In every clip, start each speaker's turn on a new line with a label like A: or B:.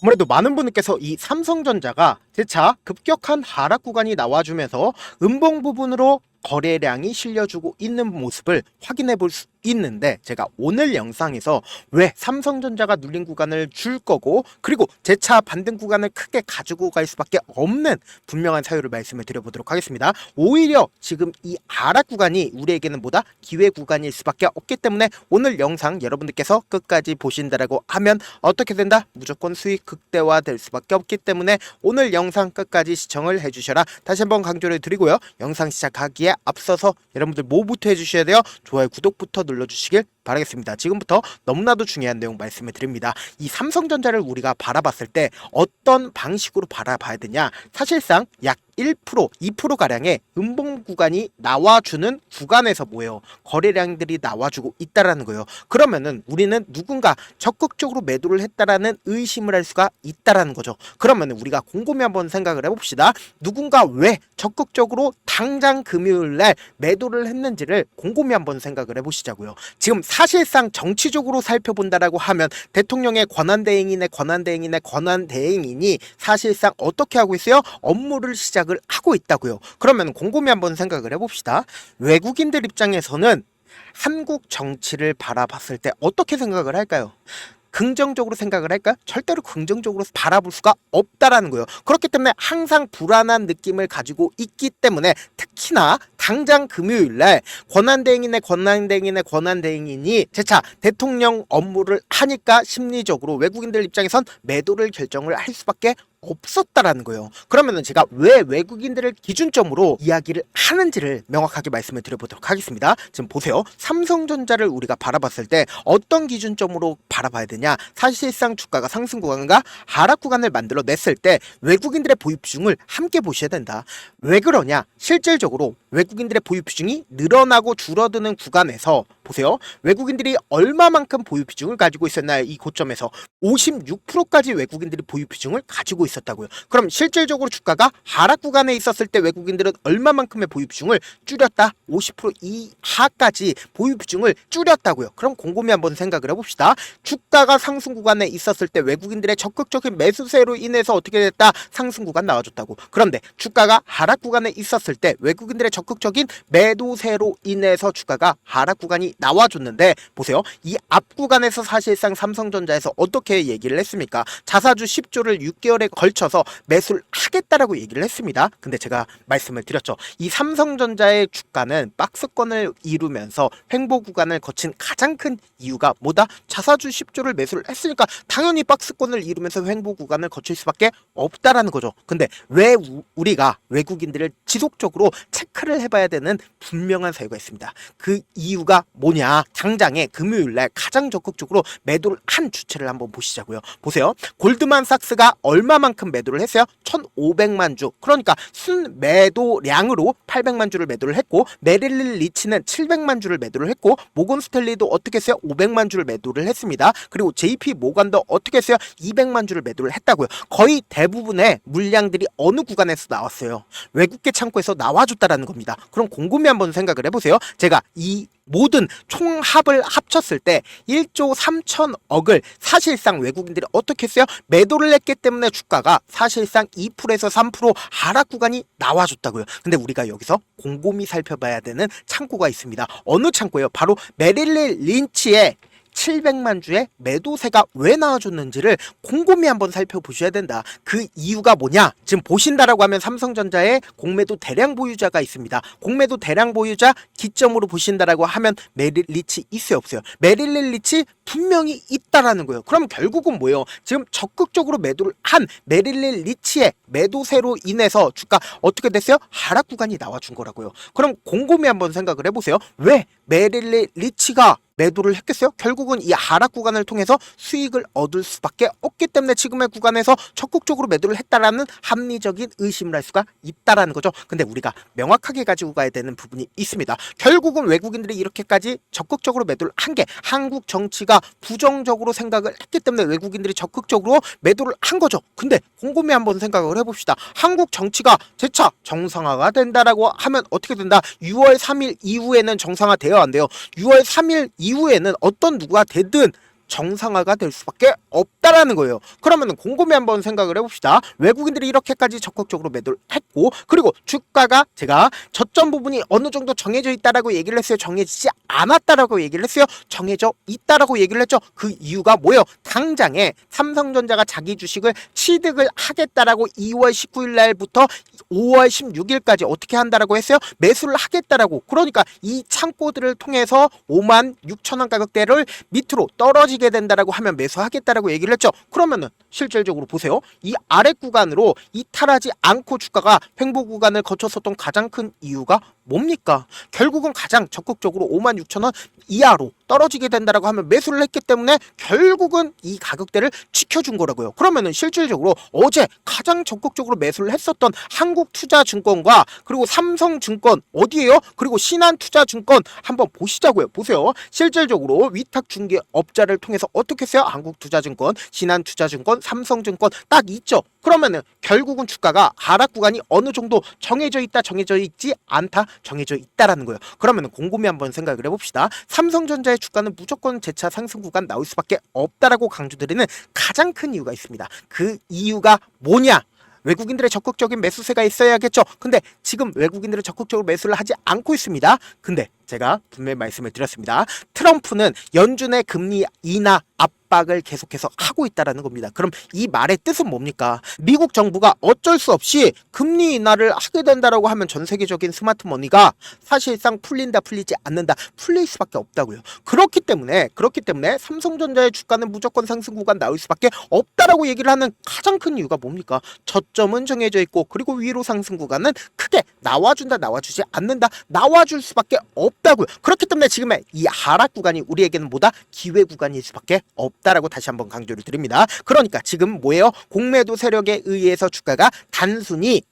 A: 아무래도 많은 분들께서 이 삼성전자가 재차 급격한 하락 구간이 나와주면서 음봉 부분으로 거래량이 실려주고 있는 모습을 확인해 볼 수 있는데, 제가 오늘 영상에서 왜 삼성전자가 눌린 구간을 줄 거고, 그리고 재차 반등 구간을 크게 가지고 갈 수밖에 없는 분명한 사유를 말씀을 드려보도록 하겠습니다. 오히려 지금 이 하락 구간이 우리에게는 뭐다? 기회 구간일 수밖에 없기 때문에 오늘 영상 여러분들께서 끝까지 보신다라고 하면 어떻게 된다? 무조건 수익 극대화될 수밖에 없기 때문에 오늘 영상 끝까지 시청을 해주셔라 다시 한번 강조를 드리고요. 영상 시작하기에 앞서서 여러분들 뭐부터 해주셔야 돼요? 좋아요, 구독부터 눌러주시길 바라겠습니다. 지금부터 너무나도 중요한 내용 말씀을 드립니다. 이 삼성전자를 우리가 바라봤을 때 어떤 방식으로 바라봐야 되냐? 사실상 약 1%, 2%가량의 음봉 구간이 나와주는 구간에서 뭐예요? 거래량들이 나와주고 있다라는 거예요. 그러면은 우리는 누군가 적극적으로 매도를 했다라는 의심을 할 수가 있다라는 거죠. 그러면은 우리가 곰곰이 한번 생각을 해봅시다. 누군가 왜 적극적으로 당장 금요일날 매도를 했는지를 곰곰이 한번 생각을 해보시자고요. 지금 사실상 정치적으로 살펴본다라고 하면 대통령의 권한대행인의 권한대행인이 사실상 어떻게 하고 있어요? 업무를 시작을 하고 있다고요. 그러면 곰곰이 한번 생각을 해봅시다. 외국인들 입장에서는 한국 정치를 바라봤을 때 어떻게 생각을 할까요? 긍정적으로 생각을 할까요? 절대로 긍정적으로 바라볼 수가 없다라는 거예요. 그렇기 때문에 항상 불안한 느낌을 가지고 있기 때문에, 특히나 당장 금요일날 권한대행인이 재차 대통령 업무를 하니까 심리적으로 외국인들 입장에선 매도를 결정을 할 수밖에 없었다라는 거예요. 그러면은 제가 왜 외국인들을 기준점으로 이야기를 하는지를 명확하게 말씀을 드려보도록 하겠습니다. 지금 보세요. 삼성전자를 우리가 바라봤을 때 어떤 기준점으로 바라봐야 되냐? 사실상 주가가 상승 구간과 하락 구간을 만들어냈을 때 외국인들의 보유 비중을 함께 보셔야 된다. 왜 그러냐? 실질적으로 외국인들의 보유 비중이 늘어나고 줄어드는 구간에서 보세요. 외국인들이 얼마만큼 보유 비중을 가지고 있었나요? 이 고점에서 56%까지 외국인들이 보유 비중을 가지고 있었다고요. 그럼 실질적으로 주가가 하락 구간에 있었을 때 외국인들은 얼마만큼의 보유 비중을 줄였다? 50% 이하까지 보유 비중을 줄였다고요. 그럼 곰곰이 한번 생각을 해봅시다. 주가가 상승 구간에 있었을 때 외국인들의 적극적인 매수세로 인해서 어떻게 됐다? 상승 구간 나와줬다고. 그런데 주가가 하락 구간에 있었을 때 외국인들의 적극적인 매도세로 인해서 주가가 하락 구간이 나와줬는데, 보세요. 이 앞 구간에서 사실상 삼성전자에서 어떻게 얘기를 했습니까? 자사주 10조를 6개월에 걸쳐서 매수를 하겠다라고 얘기를 했습니다. 근데 제가 말씀을 드렸죠. 이 삼성전자의 주가는 박스권을 이루면서 횡보 구간을 거친 가장 큰 이유가 뭐다? 자사주 10조를 매수를 했으니까 당연히 박스권을 이루면서 횡보 구간을 거칠 수밖에 없다라는 거죠. 근데 왜 우리가 외국인들을 지속적으로 체크를 해봐야 되는 분명한 사유가 있습니다. 그 이유가 뭐냐? 당장에 금요일날 가장 적극적으로 매도를 한 주체를 한번 보시자고요. 보세요. 골드만삭스가 얼마만큼 매도를 했어요? 1,500만 주. 그러니까 순 매도량으로 800만 주를 매도를 했고, 메릴 리치는 700만 주를 매도를 했고, 모건 스탠리도 어떻게 했어요? 500만 주를 매도를 했습니다. 그리고 JP 모건도 어떻게 했어요? 200만 주를 매도를 했다고요. 거의 대부분의 물량들이 어느 구간에서 나왔어요? 외국계 창고에서 나와줬다라는 겁니다. 그럼 곰곰이 한번 생각을 해보세요. 제가 이 모든 총합을 합쳤을 때 1조 3천억을 사실상 외국인들이 어떻게 했어요? 매도를 했기 때문에 주가가 사실상 2%에서 3% 하락 구간이 나와줬다고요. 근데 우리가 여기서 곰곰이 살펴봐야 되는 창고가 있습니다. 어느 창고예요? 바로 메릴린 린치의 700만 주의 매도세가 왜 나와줬는지를 곰곰이 한번 살펴보셔야 된다. 그 이유가 뭐냐? 지금 보신다라고 하면 삼성전자의 공매도 대량 보유자가 있습니다. 공매도 대량 보유자 기점으로 보신다라고 하면 메릴 리치 있어요, 없어요? 메릴 리치 분명히 있다라는 거예요. 그럼 결국은 뭐예요? 지금 적극적으로 매도를 한 메릴 리치의 매도세로 인해서 주가 어떻게 됐어요? 하락 구간이 나와준 거라고요. 그럼 곰곰이 한번 생각을 해보세요. 왜 메릴 리치가 매도를 했겠어요? 결국은 이 하락 구간을 통해서 수익을 얻을 수밖에 없기 때문에 지금의 구간에서 적극적으로 매도를 했다라는 합리적인 의심을 할 수가 있다라는 거죠. 근데 우리가 명확하게 가지고 가야 되는 부분이 있습니다. 결국은 외국인들이 이렇게까지 적극적으로 매도를 한 게 한국 정치가 부정적으로 생각을 했기 때문에 외국인들이 적극적으로 매도를 한 거죠. 근데 곰곰이 한번 생각을 해봅시다. 한국 정치가 재차 정상화가 된다라고 하면 어떻게 된다? 6월 3일 이후에는 정상화 되어 안 돼요. 6월 3일 이후에는 어떤 누가 되든 정상화가 될 수밖에 없다라는 거예요. 그러면 곰곰이 한번 생각을 해봅시다. 외국인들이 이렇게까지 적극적으로 매도를 했고, 그리고 주가가 제가 저점 부분이 어느 정도 정해져 있다라고 얘기를 했어요. 정해지지 않았다라고 얘기를 했어요. 정해져 있다라고 얘기를 했죠. 그 이유가 뭐예요? 당장에 삼성전자가 자기 주식을 취득을 하겠다라고 2월 19일 날부터 5월 16일까지 어떻게 한다라고 했어요? 매수를 하겠다라고. 그러니까 이 창고들을 통해서 56,000원 가격대를 밑으로 떨어지게 된다라고 하면 매수하겠다라고 얘기를 했죠. 그러면은 실질적으로 보세요. 이 아래 구간으로 이탈하지 않고 주가가 횡보 구간을 거쳤었던 가장 큰 이유가 뭡니까? 결국은 가장 적극적으로 56,000원 이하로 떨어지게 된다라고 하면 매수를 했기 때문에 결국은 이 가격대를 지켜준 거라고요. 그러면은 실질적으로 어제 가장 적극적으로 매수를 했었던 한국투자증권과 그리고 삼성증권 어디에요? 그리고 신한투자증권 한번 보시자고요. 보세요. 실질적으로 위탁중개업자를 통해서 어떻게 했어요? 한국투자증권, 신한투자증권, 삼성증권 딱 있죠. 그러면은 결국은 주가가 하락 구간이 어느 정도 정해져 있다, 정해져 있지 않다, 정해져 있다라는 거예요. 그러면은 곰곰이 한번 생각을 해봅시다. 삼성전자의 주가는 무조건 재차 상승 구간 나올 수밖에 없다라고 강조드리는 가장 큰 이유가 있습니다. 그 이유가 뭐냐? 외국인들의 적극적인 매수세가 있어야겠죠. 근데 지금 외국인들은 적극적으로 매수를 하지 않고 있습니다. 근데 제가 분명히 말씀을 드렸습니다. 트럼프는 연준의 금리 인하 압박을 계속해서 하고 있다라는 겁니다. 그럼 이 말의 뜻은 뭡니까? 미국 정부가 어쩔 수 없이 금리 인하를 하게 된다라고 하면 전 세계적인 스마트 머니가 사실상 풀린다, 풀리지 않는다, 풀릴 수밖에 없다고요. 그렇기 때문에 삼성전자의 주가는 무조건 상승 구간 나올 수밖에 없다라고 얘기를 하는 가장 큰 이유가 뭡니까? 저점은 정해져 있고 그리고 위로 상승 구간은 크게 나와준다, 나와주지 않는다, 나와줄 수밖에 없다고요. 그렇기 때문에 지금의 이 하락 구간이 우리에게는 뭐다? 기회 구간일 수밖에 없다라고 다시 한번 강조를 드립니다. 그러니까 지금 뭐예요? 공매도 세력에 의해서 주가가 단순히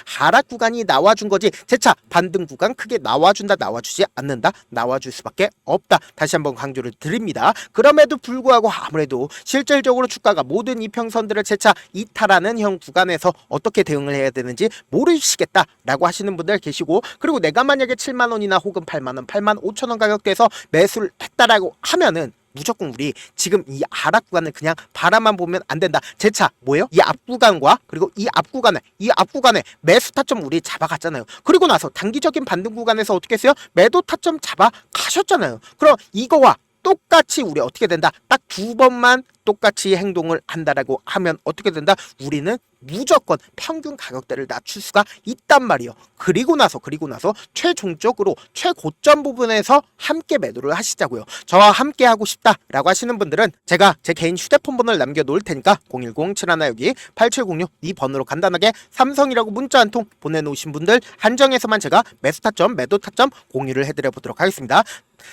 A: 하락 구간이 나와준 거지 재차 반등 구간 크게 나와준다, 나와주지 않는다, 나와줄 수밖에 없다. 다시 한번 강조를 드립니다. 그럼에도 불구하고 아무래도 실질적으로 주가가 모든 이평선들을 재차 이탈하는 형 구간에서 어떻게 대응을 해야 되는지 모르시겠다라고 하시는 분들 계시고, 그리고 내가 만약에 7만원이나 혹은 8만원, 85,000원 가격대에서 매수를 했다라고 하면은 무조건 우리 지금 이 하락 구간을 그냥 바라만 보면 안 된다. 재차 뭐예요? 이 앞구간과 그리고 이 앞구간에 매수 타점 우리 잡아갔잖아요. 그리고 나서 단기적인 반등 구간에서 어떻게 했어요? 매도 타점 잡아가셨잖아요. 그럼 이거와 똑같이 우리 어떻게 된다? 딱 두 번만 똑같이 행동을 한다라고 하면 어떻게 된다? 우리는 무조건 평균 가격대를 낮출 수가 있단 말이에요. 그리고 나서 최종적으로 최고점 부분에서 함께 매도를 하시자고요. 저와 함께 하고 싶다라고 하시는 분들은 제가 제 개인 휴대폰 번호를 남겨놓을 테니까 010-712-8706 이 번호로 간단하게 삼성이라고 문자 한 통 보내놓으신 분들 한정해서만 제가 매수 타점, 매도 타점 공유를 해드려 보도록 하겠습니다.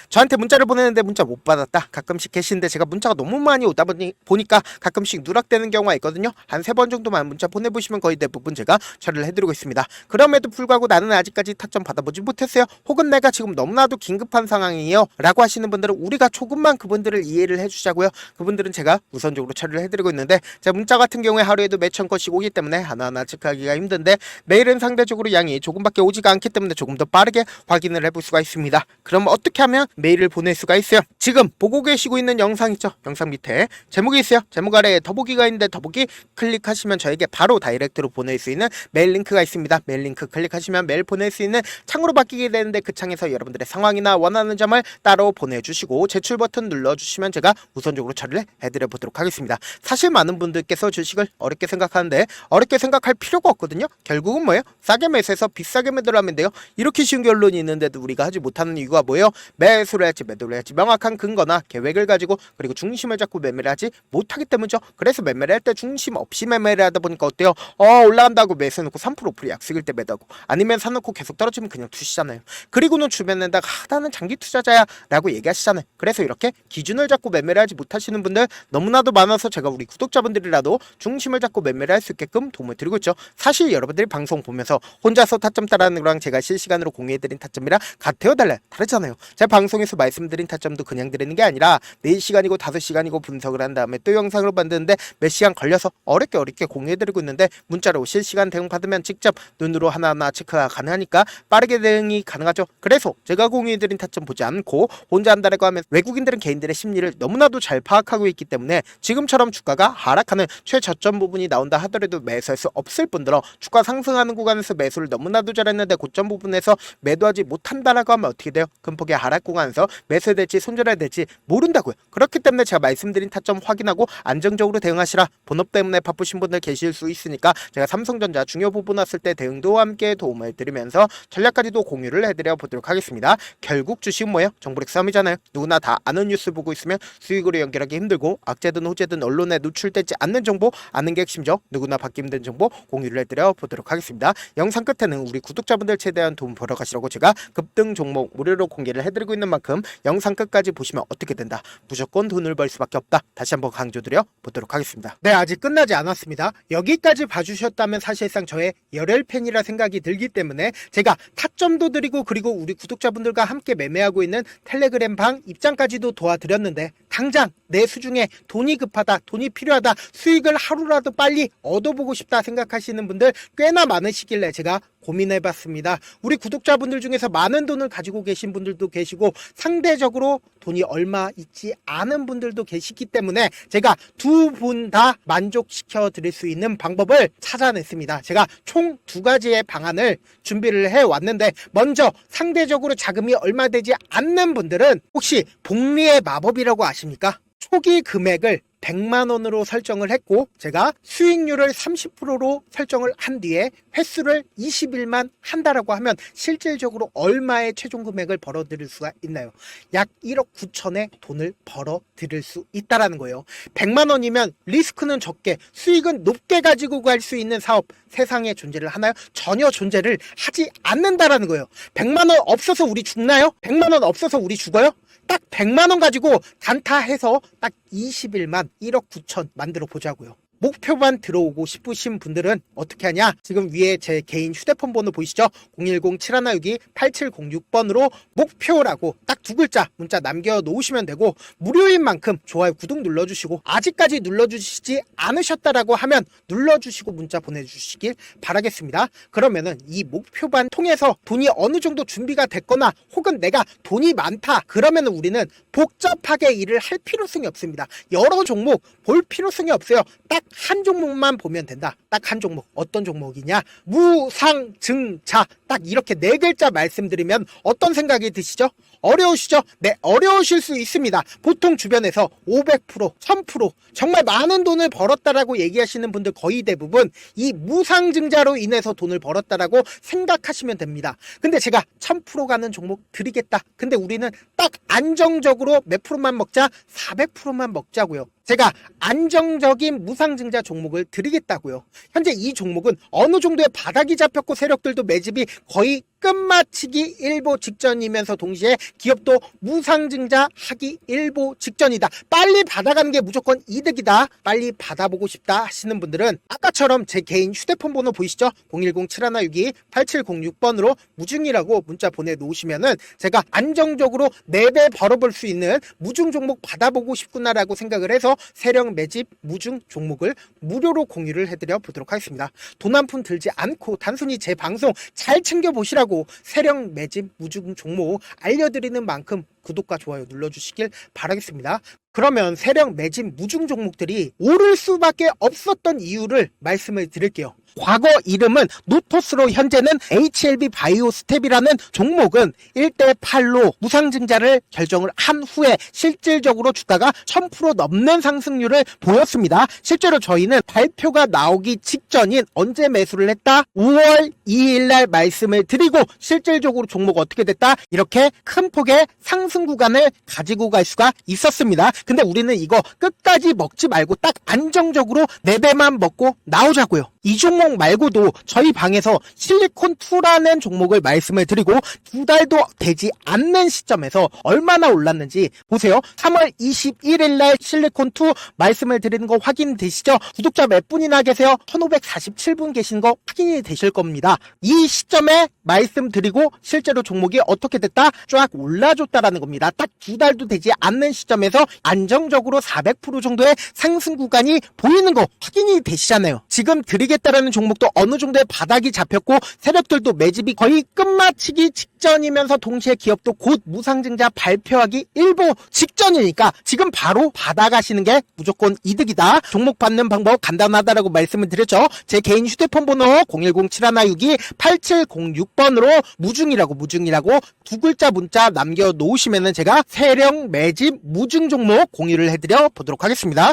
A: 저한테 문자를 보내는데 문자 못 받았다 가끔씩 계시는데 제가 문자가 너무 많이 오다 보니까 가끔씩 누락되는 경우가 있거든요. 한 3번 정도만 문자 보내보시면 거의 대부분 제가 처리를 해드리고 있습니다. 그럼에도 불구하고 나는 아직까지 타점 받아보지 못했어요. 혹은 내가 지금 너무나도 긴급한 상황이에요 라고 하시는 분들은 우리가 조금만 그분들을 이해를 해주자고요. 그분들은 제가 우선적으로 처리를 해드리고 있는데 제 문자 같은 경우에 하루에도 몇천 건씩 오기 때문에 하나하나 체크하기가 힘든데 매일은 상대적으로 양이 조금밖에 오지가 않기 때문에 조금 더 빠르게 확인을 해볼 수가 있습니다. 그럼 어떻게 하면 메일을 보낼 수가 있어요? 지금 보고 계시고 있는 영상 있죠? 영상 밑에 제목이 있어요. 제목 아래에 더보기가 있는데 더보기 클릭하시면 저에게 바로 다이렉트로 보낼 수 있는 메일 링크가 있습니다. 메일 링크 클릭하시면 메일 보낼 수 있는 창으로 바뀌게 되는데 그 창에서 여러분들의 상황이나 원하는 점을 따로 보내주시고 제출 버튼 눌러주시면 제가 우선적으로 처리를 해드려 보도록 하겠습니다. 사실 많은 분들께서 주식을 어렵게 생각하는데 어렵게 생각할 필요가 없거든요. 결국은 뭐예요? 싸게 매수해서 비싸게 매도를 하면 돼요. 이렇게 쉬운 결론이 있는데도 우리가 하지 못하는 이유가 뭐예요? 매수를 할지 매도를 할지 명확한 근거나 계획을 가지고 그리고 중심을 잡고 매매를 하지 못하기 때문이죠. 그래서 매매를 할 때 중심 없이 매매를 하다 보니까 어때요? 올라간다고 매수해놓고 3% 오프리 약속일 때 매도하고 아니면 사놓고 계속 떨어지면 그냥 두시잖아요. 그리고는 주변에다가 나는 장기 투자자야 라고 얘기하시잖아요. 그래서 이렇게 기준을 잡고 매매를 하지 못하시는 분들 너무나도 많아서 제가 우리 구독자분들이라도 중심을 잡고 매매를 할 수 있게끔 도움을 드리고 있죠. 사실 여러분들이 방송 보면서 혼자서 타점 따라하는 거랑 제가 실시간으로 공유해드린 타점이랑 같아요, 달라요? 다르잖아요. 제가 방송에서 말씀드린 타점도 그냥 드리는 게 아니라 4시간이고 5시간이고 분석을 한 다음에 또 영상으로 만드는데 몇 시간 걸려서 어렵게 공유해드리고 있는데 문자로 실시간 대응 받으면 직접 눈으로 하나하나 체크가 가능하니까 빠르게 대응이 가능하죠. 그래서 제가 공유해드린 타점 보지 않고 혼자 한다라고 하면 외국인들은 개인들의 심리를 너무나도 잘 파악하고 있기 때문에 지금처럼 주가가 하락하는 최저점 부분이 나온다 하더라도 매수할 수 없을 뿐더러 주가 상승하는 구간에서 매수를 너무나도 잘했는데 고점 부분에서 매도하지 못한다라고 하면 어떻게 돼요? 금폭의 하락 구간에서 매수해야 될지 손절해야 될지 모른다고요. 그렇기 때문에 제가 말씀드린 타점 확인하고 안정적으로 대응하시라. 본업 때문에 바쁘신 분들 계실 수 있으니까 제가 삼성전자 중요 부분 왔을 때 대응도 함께 도움을 드리면서 전략까지도 공유를 해드려 보도록 하겠습니다. 결국 주식은 뭐예요? 정보력 싸움이잖아요. 누구나 다 아는 뉴스 보고 있으면 수익으로 연결하기 힘들고 악재든 호재든 언론에 노출되지 않는 정보 아는 게 핵심이죠. 누구나 받기 힘든 정보 공유를 해드려 보도록 하겠습니다. 영상 끝에는 우리 구독자분들 최대한 도움 벌어 가시라고 제가 급등 종목 무료로 공개를 해드리고 있는 만큼 영상 끝까지 보시면 어떻게 된다. 무조건 돈을 벌 수밖에 없다. 다시 한번 강조드려 보도록 하겠습니다. 네, 아직 끝나지 않았습니다. 여기까지 봐주셨다면 사실상 저의 열혈 팬이라 생각이 들기 때문에 제가 타점도 드리고 그리고 우리 구독자분들과 함께 매매하고 있는 텔레그램 방 입장까지도 도와드렸는데 당장 내 수중에 돈이 급하다, 돈이 필요하다, 수익을 하루라도 빨리 얻어보고 싶다 생각하시는 분들 꽤나 많으시길래 제가 고민해봤습니다. 우리 구독자분들 중에서 많은 돈을 가지고 계신 분들도 계시고 상대적으로 돈이 얼마 있지 않은 분들도 계시기 때문에 제가 두 분 다 만족시켜 드릴 수 있는 방법을 찾아냈습니다. 제가 총 2가지의 방안을 준비를 해왔는데 먼저 상대적으로 자금이 얼마 되지 않는 분들은 혹시 복리의 마법이라고 아십니까? 초기 금액을 100만원으로 설정을 했고 제가 수익률을 30%로 설정을 한 뒤에 횟수를 20일만 한다라고 하면 실질적으로 얼마의 최종 금액을 벌어들일 수가 있나요? 약 1억 9천의 돈을 벌어들일 수 있다라는 거예요. 100만원이면 리스크는 적게 수익은 높게 가지고 갈 수 있는 사업 세상에 존재를 하나요? 전혀 존재를 하지 않는다라는 거예요. 100만원 없어서 우리 죽나요? 100만원 없어서 우리 죽어요? 딱 100만원 가지고 단타해서 딱 20일만 1억 9천 만들어 보자고요. 목표만 들어오고 싶으신 분들은 어떻게 하냐? 지금 위에 제 개인 휴대폰 번호 보이시죠? 010-7162-8706번으로 목표라고 딱 2글자 문자 남겨놓으시면 되고 무료인 만큼 좋아요 구독 눌러주시고 아직까지 눌러주시지 않으셨다라고 하면 눌러주시고 문자 보내주시길 바라겠습니다. 그러면은 이 목표반 통해서 돈이 어느 정도 준비가 됐거나 혹은 내가 돈이 많다 그러면은 우리는 복잡하게 일을 할 필요성이 없습니다. 여러 종목 볼 필요성이 없어요. 딱 한 종목만 보면 된다. 딱 한 종목. 어떤 종목이냐? 무상증자. 딱 이렇게 4글자 말씀드리면 어떤 생각이 드시죠? 어려우시죠? 네, 어려우실 수 있습니다. 보통 주변에서 500%, 1000% 정말 많은 돈을 벌었다라고 얘기하시는 분들 거의 대부분 이 무상증자로 인해서 돈을 벌었다라고 생각하시면 됩니다. 근데 제가 1000% 가는 종목 드리겠다. 근데 우리는 딱 안정적으로 몇 프로만 먹자? 400%만 먹자고요. 제가 안정적인 무상증자 종목을 드리겠다고요. 현재 이 종목은 어느 정도의 바닥이 잡혔고 세력들도 매집이 거의 끝마치기 일보 직전이면서 동시에 기업도 무상증자 하기 일보 직전이다. 빨리 받아가는 게 무조건 이득이다. 빨리 받아보고 싶다 하시는 분들은 아까처럼 제 개인 휴대폰 번호 보이시죠? 010-7162-8706번으로 무중이라고 문자 보내놓으시면은 제가 안정적으로 4배 벌어볼 수 있는 무중 종목 받아보고 싶구나라고 생각을 해서 세력 매집 무중 종목을 무료로 공유를 해드려 보도록 하겠습니다. 돈 한 푼 들지 않고 단순히 제 방송 잘 챙겨보시라고 세력 매집 무중 종목 알려드리는 만큼 구독과 좋아요 눌러주시길 바라겠습니다. 그러면 세력 매집 무중 종목들이 오를 수밖에 없었던 이유를 말씀을 드릴게요. 과거 이름은 노토스로 현재는 HLB 바이오스텝이라는 종목은 1대8로 무상증자를 결정을 한 후에 실질적으로 주가가 1000% 넘는 상승률을 보였습니다. 실제로 저희는 발표가 나오기 직전인 언제 매수를 했다? 5월 2일날 말씀을 드리고 실질적으로 종목 어떻게 됐다? 이렇게 큰 폭의 상승 구간을 가지고 갈 수가 있었습니다. 근데 우리는 이거 끝까지 먹지 말고 딱 안정적으로 4배만 먹고 나오자고요. 이 종목 종목 말고도 저희 방에서 실리콘2라는 종목을 말씀을 드리고 2달도 되지 않는 시점에서 얼마나 올랐는지 보세요. 3월 21일 날 실리콘2 말씀을 드리는 거 확인되시죠? 구독자 몇 분이나 계세요? 1547분 계신 거 확인이 되실 겁니다. 이 시점에 말씀드리고 실제로 종목이 어떻게 됐다? 쫙 올라줬다라는 겁니다. 딱 2달도 되지 않는 시점에서 안정적으로 400% 정도의 상승 구간이 보이는 거 확인이 되시잖아요. 지금 드리겠다라는 종목도 어느 정도의 바닥이 잡혔고 세력들도 매집이 거의 끝마치기 직전이면서 동시에 기업도 곧 무상증자 발표하기 일보 직전이니까 지금 바로 받아가시는 게 무조건 이득이다. 종목 받는 방법 간단하다라고 말씀을 드렸죠. 제 개인 휴대폰 번호 010-7162-8706번으로 무중이라고 두 글자 문자 남겨놓으시면은 제가 세력 매집 무중 종목 공유를 해드려 보도록 하겠습니다.